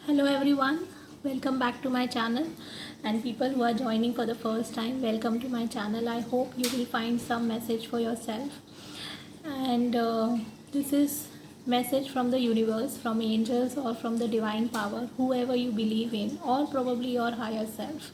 Hello everyone, welcome back to my channel, and people who are joining for the first time, welcome to my channel. I hope you will find some message for yourself, and this is message from the universe, from angels, or from the divine power, whoever you believe in, or probably your higher self.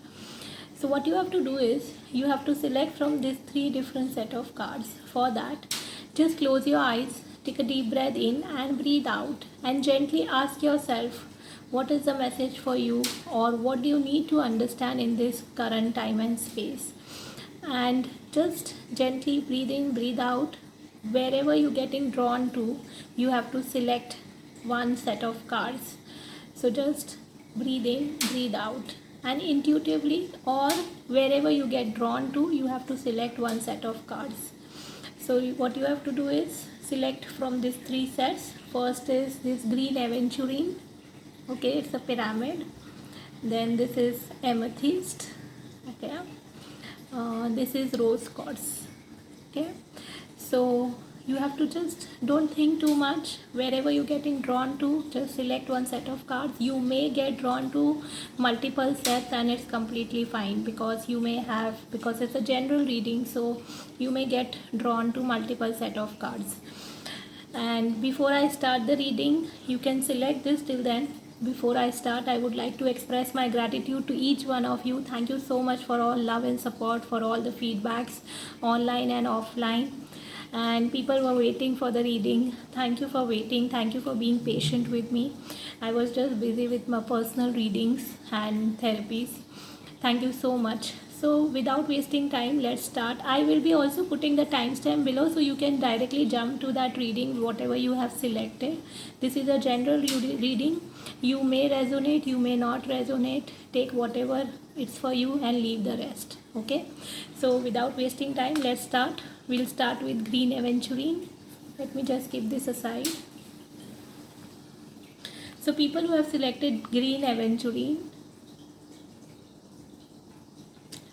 So what you have to do is you have to select from these three different set of cards. For that, just close your eyes, take a deep breath in and breathe out, and gently ask yourself what is the message for you, or what do you need to understand in this current time and space. And just gently breathe in, breathe out. Wherever you're getting drawn to, you have to select one set of cards. So just breathe in, breathe out, and intuitively, or wherever you get drawn to, you have to select one set of cards. So what you have to do is select from these three sets. First is this green aventurine. Okay, it's a pyramid. Then this is amethyst. Okay, this is rose quartz. Okay, so you have to just don't think too much. Wherever you're getting drawn to, just select one set of cards. You may get drawn to multiple sets, and it's completely fine, because because it's a general reading, so you may get drawn to multiple set of cards. And before I start the reading, you can select this. Till then, before I start, I would like to express my gratitude to each one of you. Thank you so much for all love and support, for all the feedbacks online and offline. And people were waiting for the reading. Thank you for waiting. Thank you for being patient with me. I was just busy with my personal readings and therapies. Thank you so much. So without wasting time, let's start. I will be also putting the timestamp below, so you can directly jump to that reading, whatever you have selected. This is a general reading. You may resonate, you may not resonate. Take whatever it's for you and leave the rest. Okay. So without wasting time, let's start. We'll start with green aventurine. Let me just keep this aside. So people who have selected green aventurine,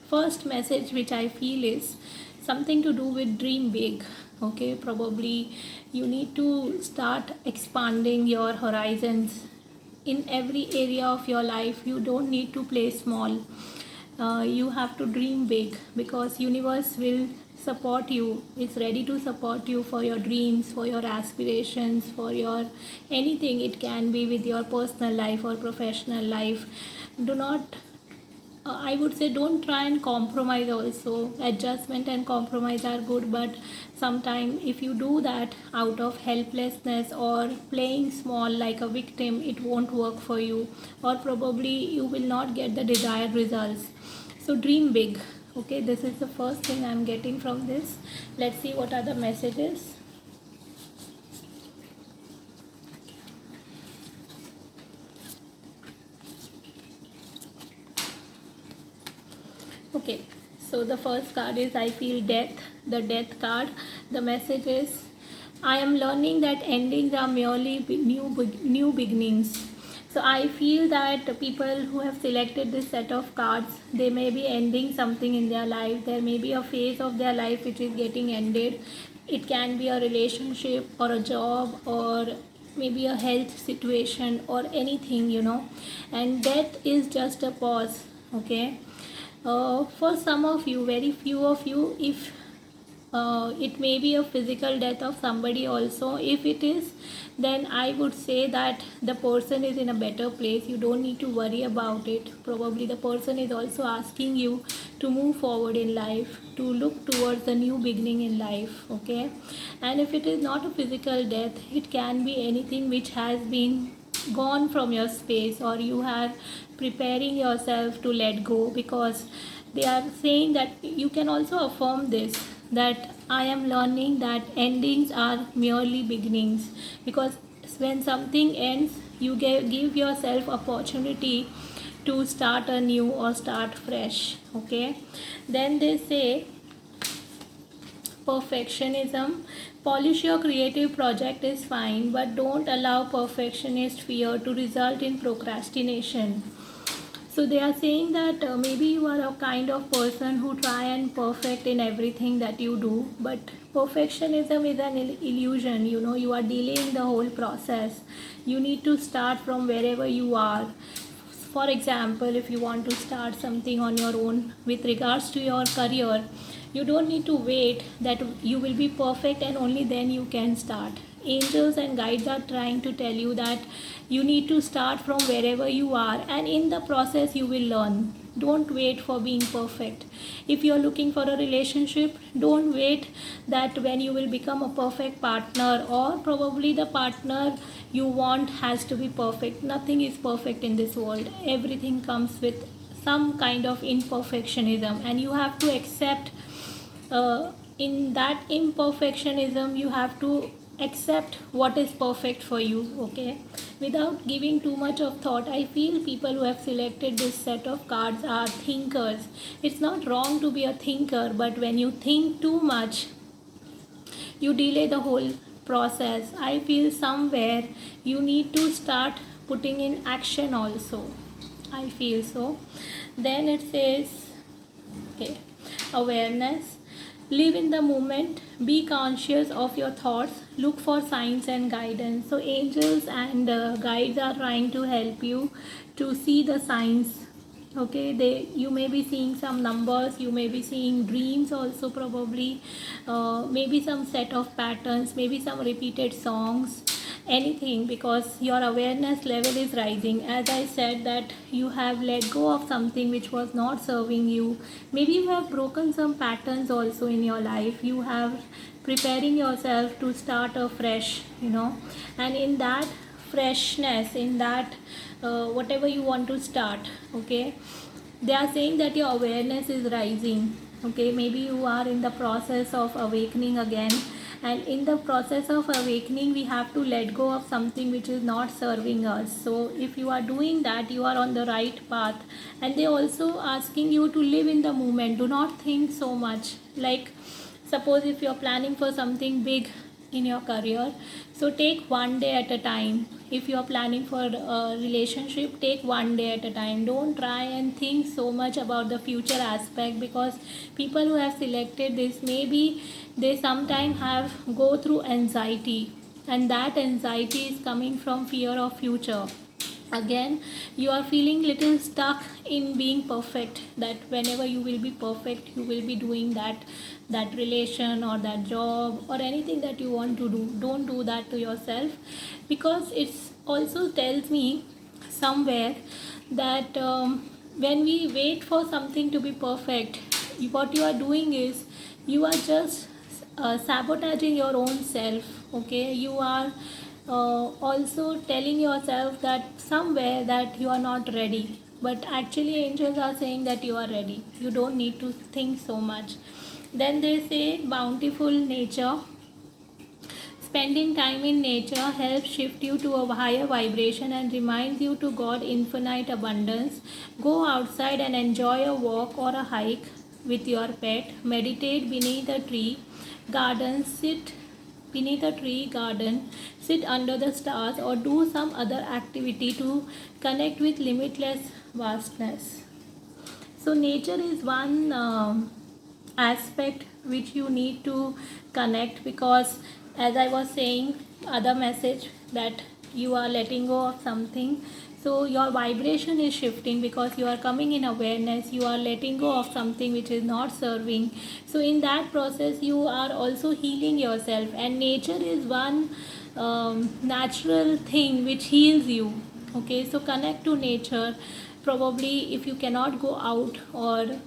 first message which I feel is something to do with dream big. Okay, probably you need to start expanding your horizons in every area of your life. You don't need to play small. You have to dream big, because universe will support you. It's ready to support you for your dreams, for your aspirations, for your anything. It can be with your personal life or professional life. Do not I would say don't try and compromise also. Adjustment and compromise are good, but sometimes if you do that out of helplessness or playing small like a victim, it won't work for you, or probably you will not get the desired results. So dream big. Okay, this is the first thing I'm getting from this. Let's see what are the messages. Okay, so the first card is I feel death, the death card. The message is I am learning that endings are merely new beginnings. So I feel that people who have selected this set of cards, they may be ending something in their life. There may be a phase of their life which is getting ended. It can be a relationship or a job, or maybe a health situation, or anything. And death is just a pause. Okay, for some of you, very few of you, if it may be a physical death of somebody also. If it is, then I would say that the person is in a better place. You don't need to worry about it. Probably the person is also asking you to move forward in life, to look towards the new beginning in life. Okay, and if it is not a physical death, it can be anything which has been gone from your space, or you are preparing yourself to let go, because they are saying that you can also affirm this, that I am learning that endings are merely beginnings, because when something ends, you give yourself opportunity to start anew or start fresh. Okay, then they say perfectionism. Polish your creative project is fine, but don't allow perfectionist fear to result in procrastination. So they are saying that maybe you are a kind of person who try and perfect in everything that you do, but perfectionism is an illusion. You are delaying the whole process. You need to start from wherever you are. For example, if you want to start something on your own with regards to your career, you don't need to wait that you will be perfect and only then you can start. Angels and guides are trying to tell you that you need to start from wherever you are, and in the process you will learn. Don't wait for being perfect. If you are looking for a relationship, don't wait that when you will become a perfect partner, or probably the partner you want has to be perfect. Nothing is perfect in this world. Everything comes with some kind of imperfectionism, and you have to accept in that imperfectionism. You have to accept what is perfect for you, okay, without giving too much of thought. I feel people who have selected this set of cards are thinkers. It's not wrong to be a thinker, but when you think too much, you delay the whole process. I feel somewhere you need to start putting in action also. I feel so. Then it says, okay, awareness. Live in the moment. Be conscious of your thoughts. Look for signs and guidance. So angels and guides are trying to help you to see the signs. Okay, you may be seeing some numbers, you may be seeing dreams also, probably maybe some set of patterns, maybe some repeated songs, anything, because your awareness level is rising. As I said, that you have let go of something which was not serving you. Maybe you have broken some patterns also in your life. You have preparing yourself to start afresh, and in that freshness, in that whatever you want to start, okay, they are saying that your awareness is rising. Okay, maybe you are in the process of awakening again, and in the process of awakening we have to let go of something which is not serving us. So if you are doing that, you are on the right path. And they also asking you to live in the moment. Do not think so much. Like, suppose if you are planning for something big in your career, so take one day at a time. If you are planning for a relationship, take one day at a time. Don't try and think so much about the future aspect, because people who have selected this, maybe they sometimes have go through anxiety, and that anxiety is coming from fear of future. Again, you are feeling little stuck in being perfect, that whenever you will be perfect, you will be doing that relation or that job or anything that you want to do. Don't do that to yourself, because it's also tells me somewhere that when we wait for something to be perfect, what you are doing is you are just sabotaging your own self. Okay, you are also telling yourself that somewhere that you are not ready, but actually angels are saying that you are ready. You don't need to think so much. Then they say bountiful nature. Spending time in nature helps shift you to a higher vibration and reminds you to God infinite abundance. Go outside and enjoy a walk or a hike with your pet. Meditate beneath a tree garden. Sit beneath a tree garden. Sit under the stars, or do some other activity to connect with limitless vastness. So nature is one aspect which you need to connect, because as I was saying, other message, that you are letting go of something. So your vibration is shifting because you are coming in awareness. You are letting go of something which is not serving. So in that process you are also healing yourself, and nature is one natural thing which heals you. Okay, so connect to nature. Probably if you cannot go out, or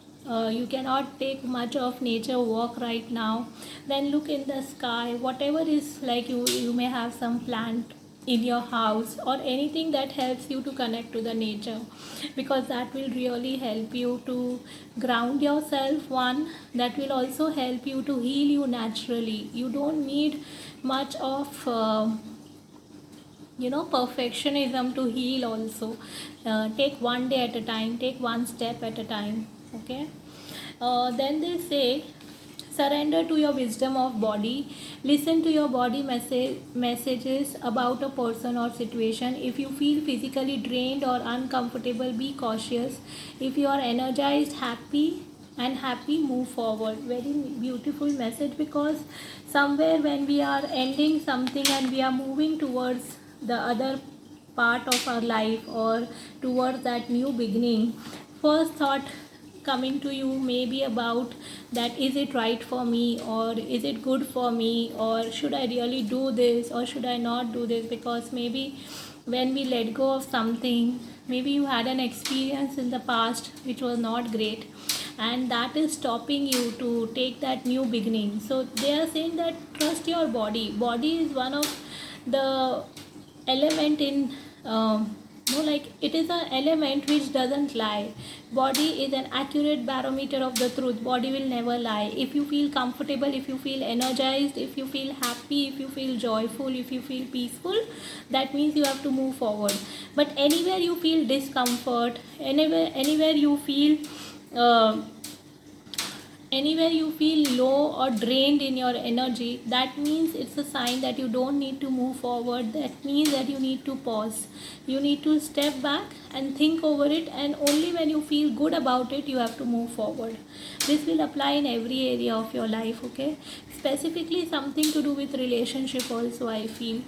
you cannot take much of nature walk right now, then look in the sky. Whatever is, like, you may have some plant in your house or anything that helps you to connect to the nature, because that will really help you to ground yourself. One, that will also help you to heal you naturally. You don't need much of perfectionism to heal also. Take one day at a time, take one step at a time. Okay, then they say Surrender to your wisdom of body. Listen to your body messages about a person or situation. If you feel physically drained or uncomfortable, be cautious. If you are energized, happy, move forward. Very beautiful message, because somewhere when we are ending something and we are moving towards the other part of our life or towards that new beginning, first thought coming to you may be about that, is it right for me, or is it good for me, or should I really do this or should I not do this? Because maybe when we let go of something, maybe you had an experience in the past which was not great, and that is stopping you to take that new beginning. So they are saying that trust your body is one of the element in no, like it is an element which doesn't lie. Body is an accurate barometer of the truth. Body will never lie. If you feel comfortable, if you feel energized, if you feel happy, if you feel joyful, if you feel peaceful, that means you have to move forward. But anywhere you feel discomfort, anywhere you feel anywhere you feel low or drained in your energy, that means it's a sign that you don't need to move forward. That means that you need to pause. You need to step back and think over it, and only when you feel good about it, you have to move forward. This will apply in every area of your life, okay? Specifically something to do with relationship also, I feel.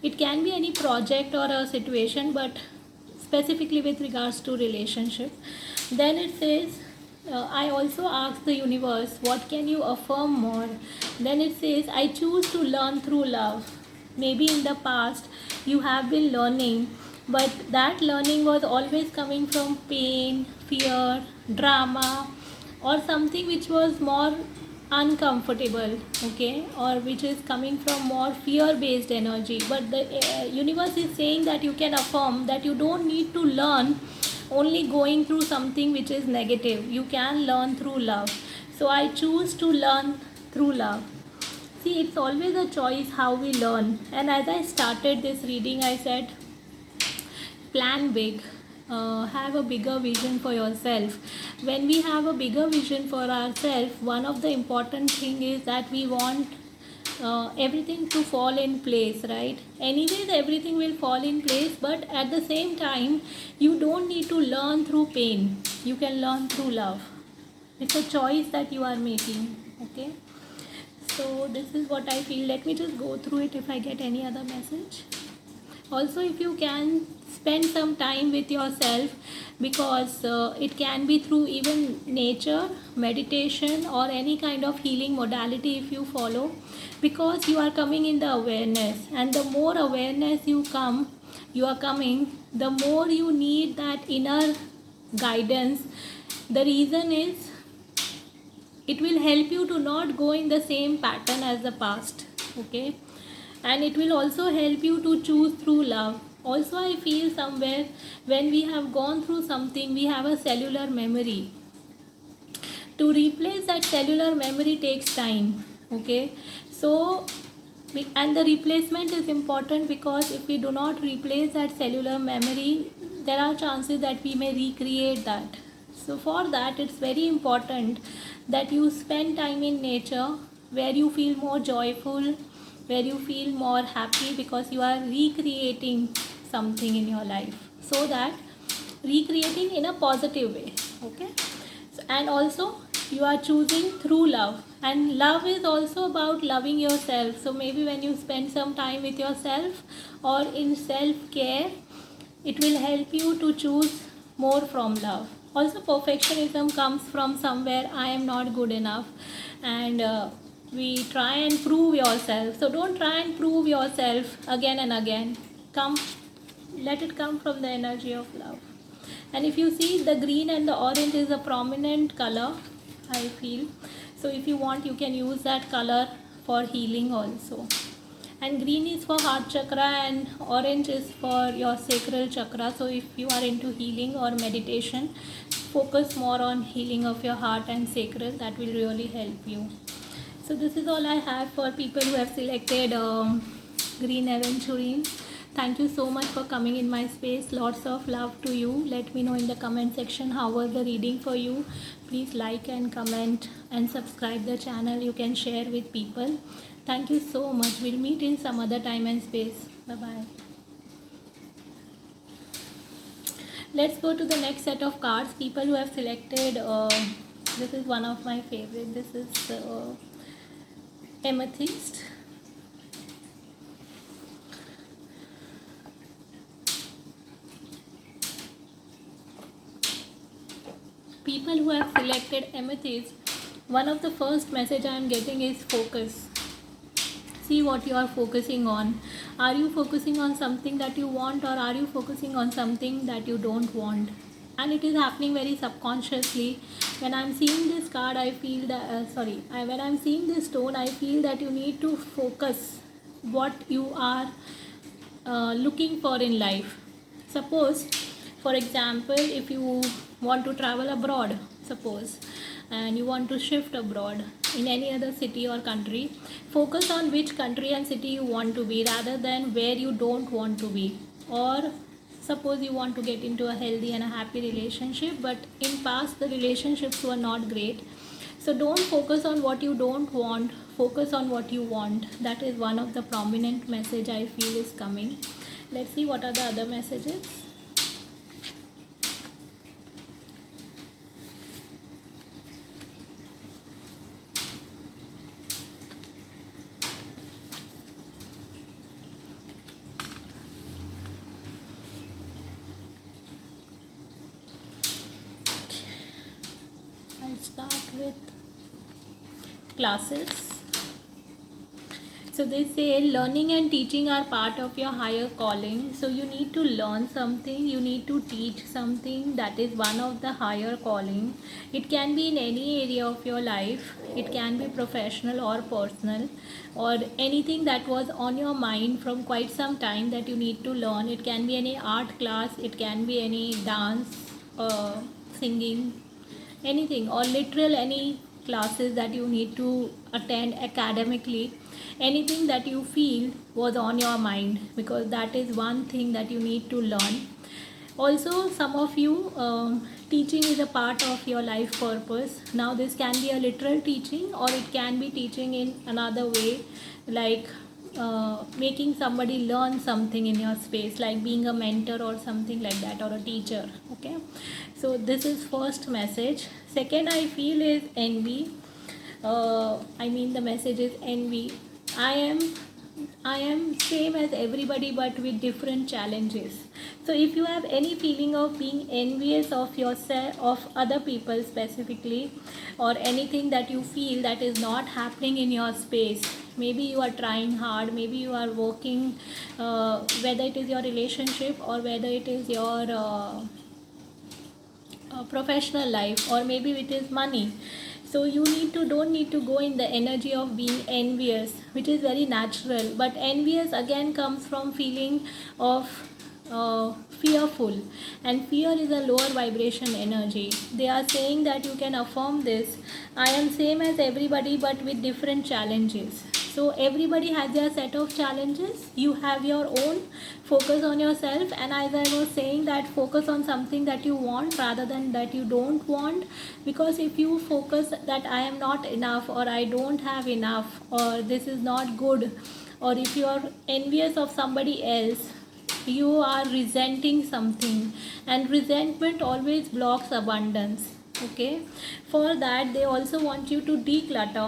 It can be any project or a situation, but specifically with regards to relationship. Then it says, I also ask the universe, what can you affirm more? Then it says, I choose to learn through love. Maybe in the past you have been learning, but that learning was always coming from pain, fear, drama, or something which was more uncomfortable, okay, or which is coming from more fear based energy. But the universe is saying that you can affirm that you don't need to learn only going through something which is negative. You can learn through love. So I choose to learn through love. See, it's always a choice how we learn. And as I started this reading, I said, plan big. Have a bigger vision for yourself. When we have a bigger vision for ourselves, one of the important thing is that we want everything to fall in place, right? Anyways, everything will fall in place, but at the same time, you don't need to learn through pain. You can learn through love. It's a choice that you are making, okay? So this is what I feel. Let me just go through it if I get any other message. Also, if you can spend some time with yourself, because it can be through even nature, meditation, or any kind of healing modality if you follow, because you are coming in the awareness, and the more awareness you are coming, the more you need that inner guidance. The reason is, it will help you to not go in the same pattern as the past, okay? And it will also help you to choose through love. Also, I feel somewhere when we have gone through something, we have a cellular memory. To replace that cellular memory takes time, okay? So, and the replacement is important, because if we do not replace that cellular memory, there are chances that we may recreate that. So for that, it's very important that you spend time in nature where you feel more joyful, where you feel more happy, because you are recreating something in your life. So that recreating in a positive way, okay? So, and also you are choosing through love, and love is also about loving yourself. So maybe when you spend some time with yourself or in self care, it will help you to choose more from love. Also, perfectionism comes from somewhere, I am not good enough, and we try and prove yourself. So don't try and prove yourself again and again. Let it come from the energy of love. And if you see, the green and the orange is a prominent color, I feel. So if you want, you can use that color for healing also. And green is for heart chakra, and orange is for your sacral chakra. So if you are into healing or meditation, focus more on healing of your heart and sacral. That will really help you. So this is all I have for people who have selected green aventurine. Thank you so much for coming in my space. Lots of love to you. Let me know in the comment section how was the reading for you. Please like and comment and subscribe the channel. You can share with people. Thank you so much. We'll meet in some other time and space. Bye bye. Let's go to the next set of cards. People who have selected, this is one of my favorite. This is Amethyst. People who have selected Amethyst, one of the first message I am getting is focus. See what you are focusing on. Are you focusing on something that you want, or are you focusing on something that you don't want? And it is happening very subconsciously. When I'm seeing this card, I feel that when I'm seeing this stone, I feel that you need to focus what you are looking for in life. Suppose, for example, if you want to travel abroad, suppose, and you want to shift abroad in any other city or country, focus on which country and city you want to be rather than where you don't want to be. Or suppose you want to get into a healthy and a happy relationship, but in past the relationships were not great. So don't focus on what you don't want, focus on what you want. That is one of the prominent message I feel is coming. Let's see what are the other messages. I'll start with classes. So they say learning and teaching are part of your higher calling. So you need to learn something, you need to teach something. That is one of the higher calling. It can be in any area of your life. It can be professional or personal, or anything that was on your mind from quite some time that you need to learn. It can be any art class, it can be any dance, singing, anything, or literal any classes that you need to attend academically. Anything that you feel was on your mind, because that is one thing that you need to learn. Also, some of you, teaching is a part of your life purpose. Now this can be a literal teaching, or it can be teaching in another way, like making somebody learn something in your space, like being a mentor or something like that, or a teacher. Okay, so this is first message. Second I feel is envy. The message is envy. I am same as everybody, but with different challenges. So if you have any feeling of being envious of yourself, of other people specifically, or anything that you feel that is not happening in your space, maybe you are trying hard, maybe you are working, whether it is your relationship or whether it is your professional life, or maybe it is money. So you don't need to go in the energy of being envious, which is very natural. But envious again comes from feeling of fearful, and fear is a lower vibration energy. They are saying that you can affirm this: I am same as everybody, but with different challenges. So everybody has their set of challenges. You have your own. Focus on yourself, and as I was saying, that focus on something that you want rather than that you don't want. Because if you focus that I am not enough, or I don't have enough, or this is not good, or if you are envious of somebody else, you are resenting something, and resentment always blocks abundance. Okay, for that they also want you to declutter.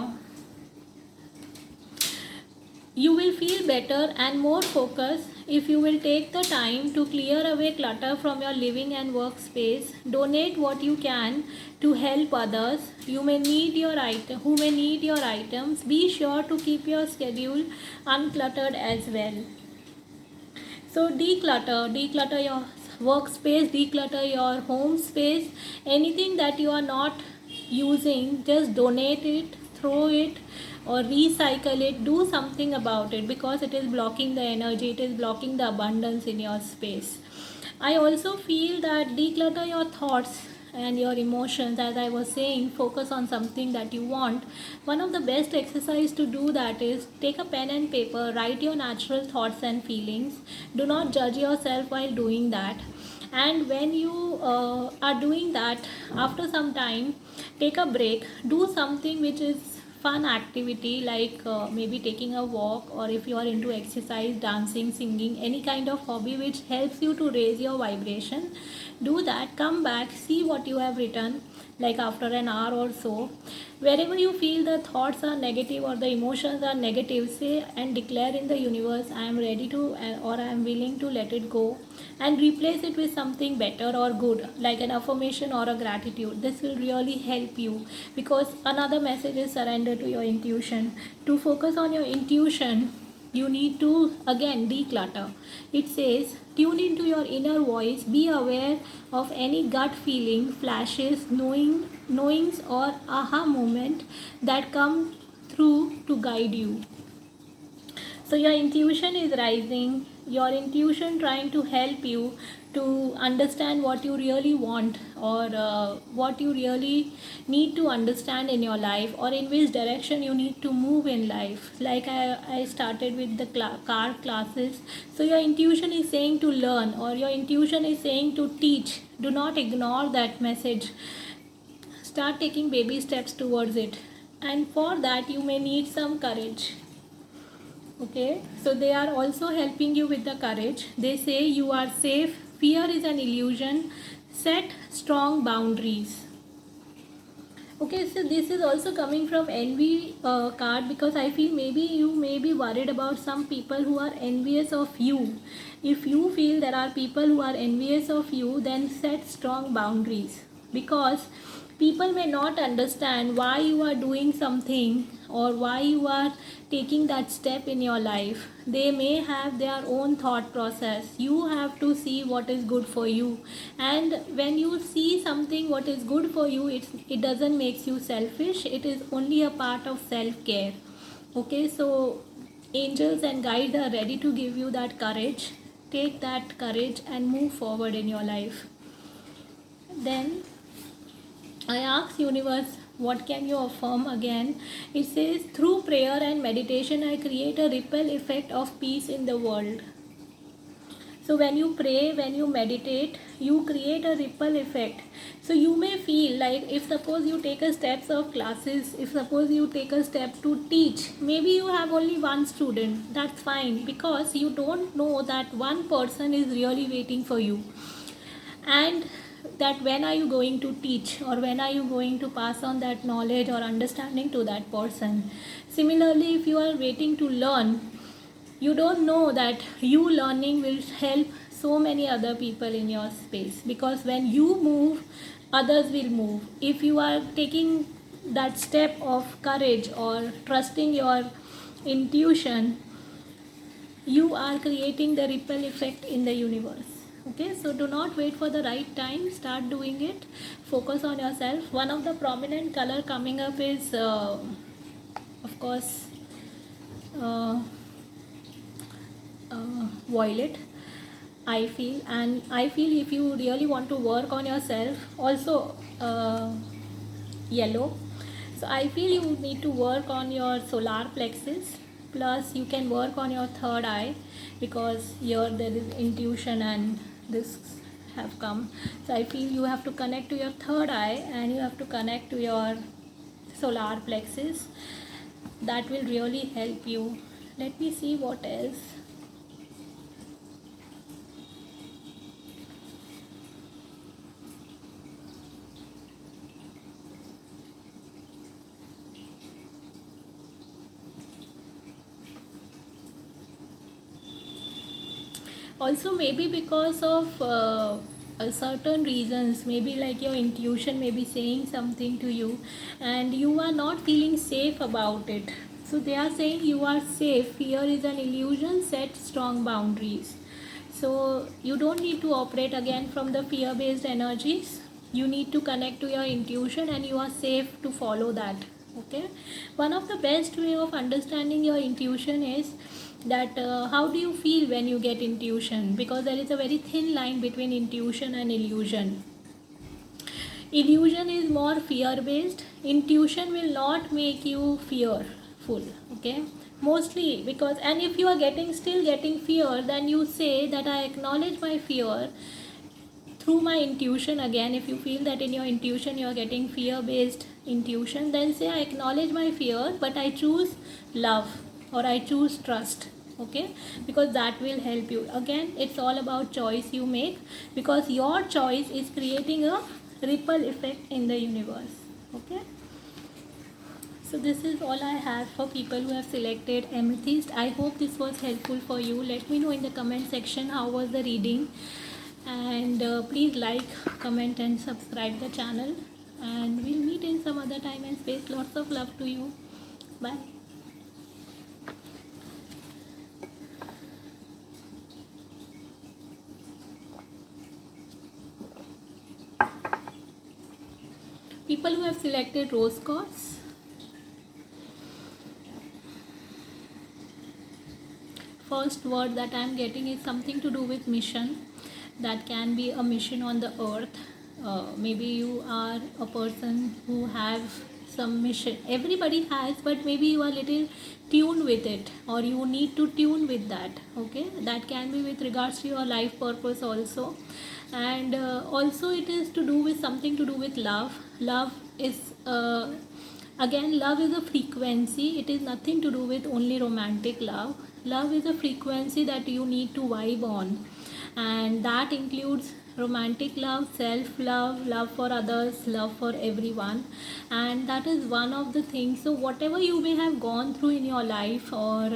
You will feel better and more focused if you will take the time to clear away clutter from your living and workspace. Donate what you can to help others. Who may need your items. Be sure to keep your schedule uncluttered as well. So declutter your workspace, declutter your home space. Anything that you are not using, just donate it, throw it, or recycle it. Do something about it, because it is blocking the energy, it is blocking the abundance in your space. I also feel that declutter your thoughts and your emotions, as I was saying, focus on something that you want. One of the best exercise to do that is take a pen and paper, write your natural thoughts and feelings. Do not judge yourself while doing that. And when you are doing that, after some time, take a break, do something which is fun activity, like maybe taking a walk, or if you are into exercise, dancing, singing, any kind of hobby which helps you to raise your vibration. Do that, come back, see what you have written, like after an hour or so. Wherever you feel the thoughts are negative or the emotions are negative, say and declare in the universe, I am ready to, or I am willing to let it go, and replace it with something better or good, like an affirmation or a gratitude. This will really help you, because another message is surrender to your intuition. To focus on your intuition, you need to again declutter. It says tune into your inner voice, be aware of any gut feeling, flashes, knowings or aha moment that come through to guide you. So your intuition is rising, your intuition trying to help you to understand what you really want, or what you really need to understand in your life, or in which direction you need to move in life. Like I started with the car classes. So your intuition is saying to learn, or your intuition is saying to teach. Do not ignore that message. Start taking baby steps towards it. And for that you may need some courage. Okay, so they are also helping you with the courage. They say you are safe, fear is an illusion, set strong boundaries. Okay, so this is also coming from envy card, because I feel maybe you may be worried about some people who are envious of you. If you feel there are people who are envious of you, then set strong boundaries, because people may not understand why you are doing something, or why you are taking that step in your life. They may have their own thought process. You have to see what is good for you, and when you see something what is good for you, it doesn't make you selfish. It is only a part of self care. Okay, so angels and guides are ready to give you that courage. Take that courage and move forward in your life. Then I ask universe, what can you affirm again? It says, through prayer and meditation, I create a ripple effect of peace in the world. So when you pray, when you meditate, you create a ripple effect. So you may feel like, if suppose you take a steps of classes, if suppose you take a step to teach, maybe you have only one student, that's fine, because you don't know that one person is really waiting for you. And that when are you going to teach, or when are you going to pass on that knowledge or understanding to that person. Similarly, if you are waiting to learn, you don't know that you learning will help so many other people in your space, because when you move, others will move. If you are taking that step of courage or trusting your intuition, you are creating the ripple effect in the universe. Okay, so do not wait for the right time, start doing it. Focus on yourself. One of the prominent color coming up is of course uh, violet, I feel. And I feel if you really want to work on yourself, also yellow. So I feel you need to work on your solar plexus, plus you can work on your third eye, because here there is intuition and this have come. So I feel you have to connect to your third eye, and you have to connect to your solar plexus. That will really help you. Let me see what else. Also maybe because of certain reasons, maybe like your intuition may be saying something to you and you are not feeling safe about it. So they are saying you are safe, fear is an illusion, set strong boundaries. So you don't need to operate again from the fear based energies. You need to connect to your intuition and you are safe to follow that. Okay, one of the best way of understanding your intuition is that how do you feel when you get intuition, because there is a very thin line between intuition and illusion. Illusion is more fear based. Intuition will not make you fearful, okay? Mostly because, and if you are still getting fear, then you say that I acknowledge my fear through my intuition. Again, if you feel that in your intuition you are getting fear based intuition, then say I acknowledge my fear, but I choose love, or I choose trust, okay? Because that will help you. Again, it's all about choice you make, because your choice is creating a ripple effect in the universe, okay? So this is all I have for people who have selected amethyst. I hope this was helpful for you. Let me know in the comment section how was the reading, and please like, comment and subscribe the channel, and we'll meet in some other time and space. Lots of love to you. Bye. People who have selected rose quartz, first word that I am getting is something to do with mission. That can be a mission on the earth. Maybe you are a person who have some mission. Everybody has, but maybe you are little tuned with it, or you need to tune with that, okay? That can be with regards to your life purpose also. And also it is to do with something to do with love. Love is again, love is a frequency. It is nothing to do with only romantic love. Love is a frequency that you need to vibe on, and that includes romantic love, self love, love for others, love for everyone. And that is one of the things. So whatever you may have gone through in your life, or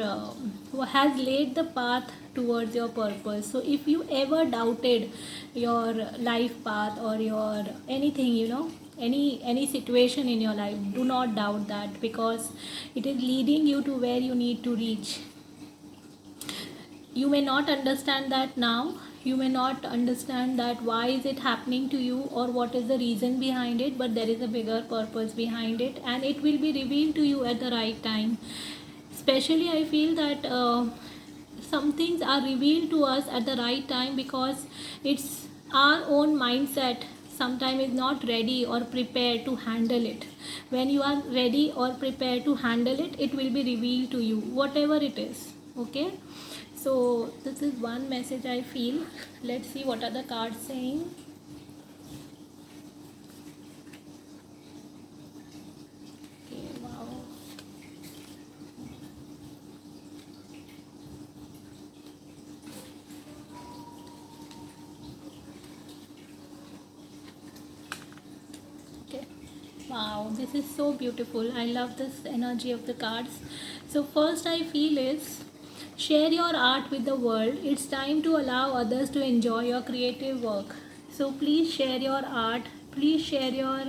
has laid the path towards your purpose. So if you ever doubted your life path, or your anything, any situation in your life, do not doubt that, because it is leading you to where you need to reach. You may not understand that now. You may not understand that why is it happening to you, or what is the reason behind it, but there is a bigger purpose behind it, and it will be revealed to you at the right time. Especially I feel that some things are revealed to us at the right time, because it's our own mindset sometimes is not ready or prepared to handle it. When you are ready or prepared to handle it, it will be revealed to you, whatever it is, okay? So this is one message I feel. Let's see what are the cards saying. Okay, wow. Okay. Wow, this is so beautiful. I love this energy of the cards. So first I feel is, share your art with the world. It's time to allow others to enjoy your creative work. So please share your art. Please share your,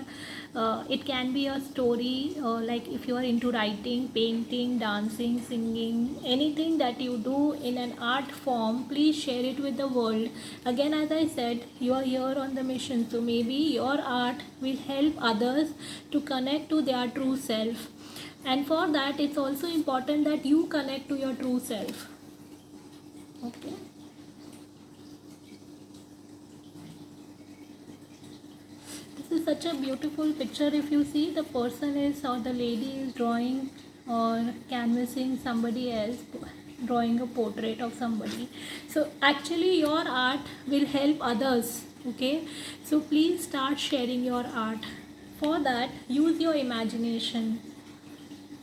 it can be a story, like if you are into writing, painting, dancing, singing, anything that you do in an art form, please share it with the world. Again, as I said, you are here on the mission. So maybe your art will help others to connect to their true self. And for that, it's also important that you connect to your true self, okay? This is such a beautiful picture. If you see, the person is, or the lady is drawing or canvassing somebody else, drawing a portrait of somebody. So actually your art will help others, okay? So please start sharing your art. For that, use your imagination.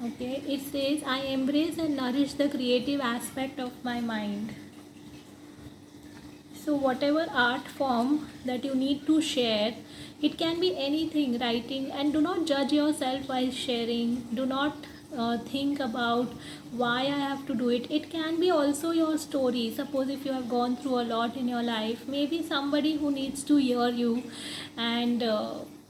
Okay, it says, I embrace and nourish the creative aspect of my mind. So whatever art form that you need to share, it can be anything, writing, and do not judge yourself while sharing. Do not think about why I have to do it. It can be also your story. Suppose if you have gone through a lot in your life, maybe somebody who needs to hear you, and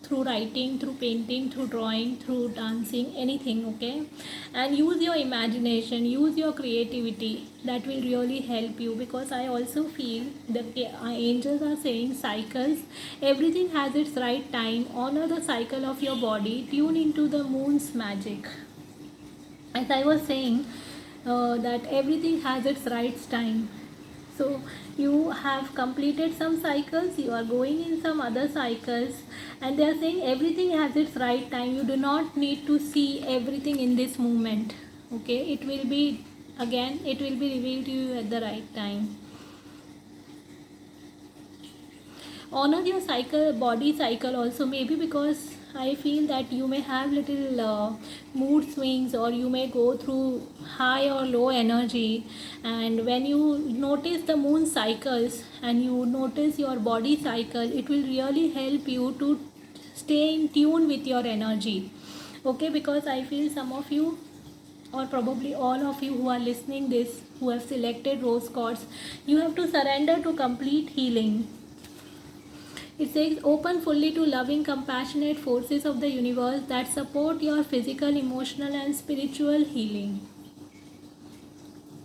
through writing, through painting, through drawing, through dancing, anything, okay? And use your imagination, use your creativity. That will really help you, because I also feel that the angels are saying cycles. Everything has its right time. Honor the cycle of your body. Tune into the moon's magic. As I was saying, that everything has its right time. So you have completed some cycles, you are going in some other cycles, and they are saying everything has its right time. You do not need to see everything in this moment. Okay, it will be, again, it will be revealed to you at the right time. Honor your cycle, body cycle also, maybe because I feel that you may have little mood swings, or you may go through high or low energy, and when you notice the moon cycles and you notice your body cycle, it will really help you to stay in tune with your energy. Okay, because I feel some of you, or probably all of you who are listening this, who have selected rose quartz, you have to surrender to complete healing. It says, open fully to loving, compassionate forces of the universe that support your physical, emotional, and spiritual healing.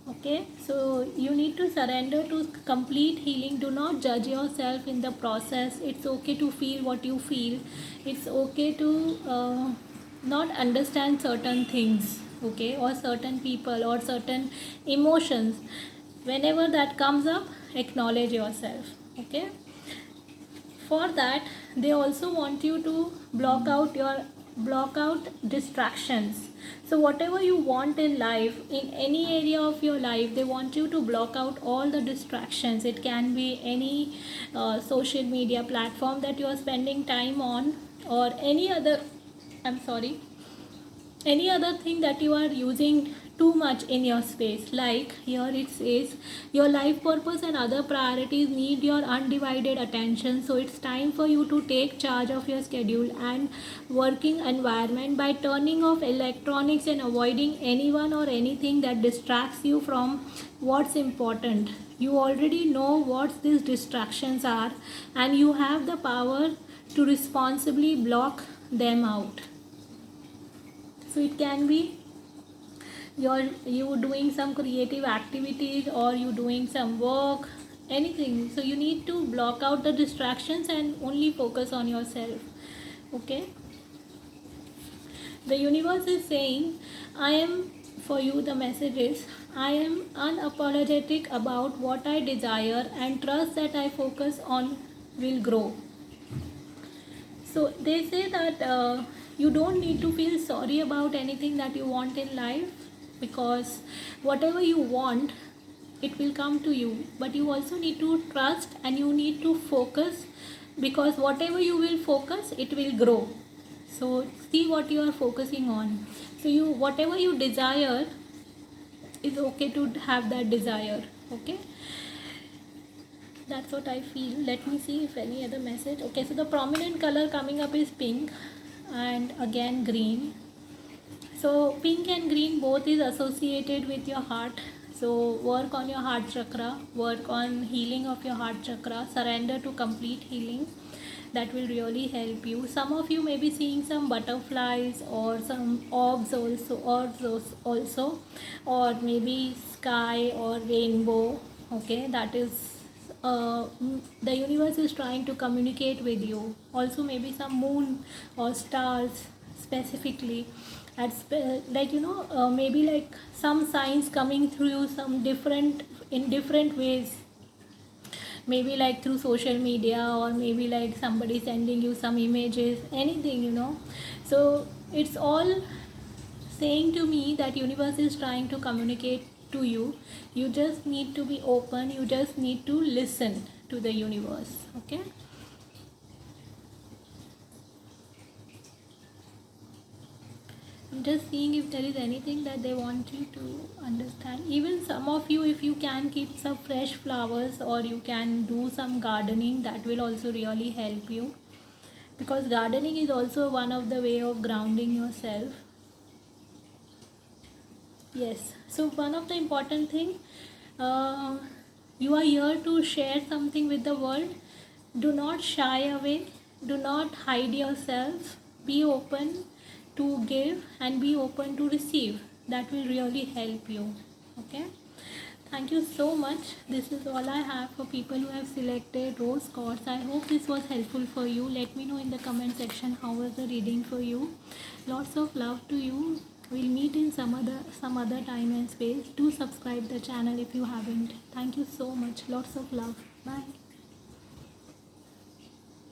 Okay, so you need to surrender to complete healing. Do not judge yourself in the process. It's okay to feel what you feel. It's okay to not understand certain things, okay, or certain people, or certain emotions. Whenever that comes up, acknowledge yourself, okay. For that, they also want you to block out distractions. So whatever you want in life, in any area of your life, they want you to block out all the distractions. It can be any social media platform that you are spending time on, or any other, I'm sorry, any other thing that you are using too much in your space. Like here it says, your life purpose and other priorities need your undivided attention. So it's time for you to take charge of your schedule and working environment by turning off electronics and avoiding anyone or anything that distracts you from what's important. You already know what these distractions are, and you have the power to responsibly block them out. So it can be you doing some creative activities, or you doing some work, anything. So you need to block out the distractions and only focus on yourself. Okay, the universe is saying, I am, for you the message is, I am unapologetic about what I desire and trust that I focus on will grow. So they say that you don't need to feel sorry about anything that you want in life, because whatever you want, it will come to you. But you also need to trust, and you need to focus, because whatever you will focus, it will grow. So see what you are focusing on. So you, whatever you desire, is okay to have that desire. Okay, that's what I feel. Let me see if any other message. Okay, so the prominent color coming up is pink, and again green. So pink and green both is associated with your heart. So work on your heart chakra, work on healing of your heart chakra, surrender to complete healing. That will really help you. Some of you may be seeing some butterflies or some orbs also, or maybe sky or rainbow. Okay, that is the universe is trying to communicate with you. Also maybe some moon or stars specifically, at like maybe like some signs coming through you, some different, in different ways, maybe like through social media, or maybe like somebody sending you some images, anything. So it's all saying to me that universe is trying to communicate to you. You just need to be open, you just need to listen to the universe. Okay, I'm just seeing if there is anything that they want you to understand. Even some of you, if you can keep some fresh flowers, or you can do some gardening, that will also really help you, because gardening is also one of the way of grounding yourself. Yes, so one of the important thing, uh, you are here to share something with the world. Do not shy away, do not hide yourself, be open to give and be open to receive. That will really help you. Okay, thank you so much. This is all I have for people who have selected rose quartz. I hope this was helpful for you. Let me know in the comment section how was the reading for you. Lots of love to you. We'll meet in some other time and space. Do subscribe the channel if you haven't. Thank you so much. Lots of love. Bye.